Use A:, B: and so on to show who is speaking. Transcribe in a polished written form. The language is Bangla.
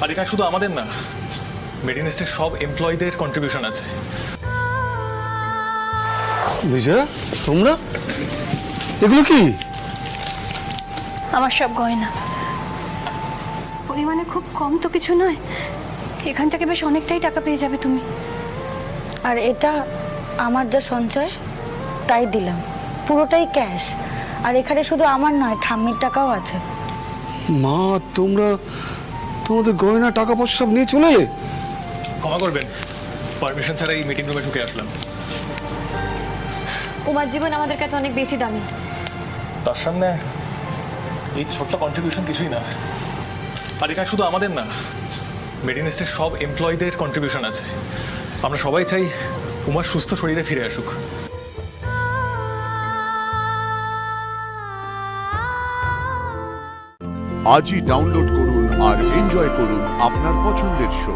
A: আর এখানে শুধু আমাদের না, মেডিনেস্টের সব এমপ্লয়ীদের কন্ট্রিবিউশন আছে।
B: বিজয়া, তোমরা এগুলো কি?
C: আমার সব গয়না। পরিমাণে খুব কম তো কিছু নয়, এখান থেকে বেশ অনেকটাই টাকা পেয়ে যাবে তুমি।
D: আর এটা আমার যা সঞ্চয় তাই দিলাম, পুরোটাই ক্যাশ। আর এখানে শুধু আমার নয়, ঠাম্মির টাকাও আছে।
B: মা, তোমরা তোমাদের গয়না টাকা পয়সা সব নিয়ে চলে এলে?
A: ক্ষমা করবেন, পারমিশন ছাড়া এই মিটিং রুমে ঢুকে আসলাম।
E: উমার জীবন আমাদের কাছে অনেক বেশি দামি।
A: তার সামনে এই ছোট্ট কন্ট্রিবিউশন কিছুই না। আর এখানে শুধু আমাদের না, মেডিনেস্টের সব এমপ্লয়ীদের কন্ট্রিবিউশন আছে। আমরা সবাই চাই উমার সুস্থ শরীরে ফিরে আসুক।
F: আজই ডাউনলোড করুন আর এনজয় করুন আপনার পছন্দের শো।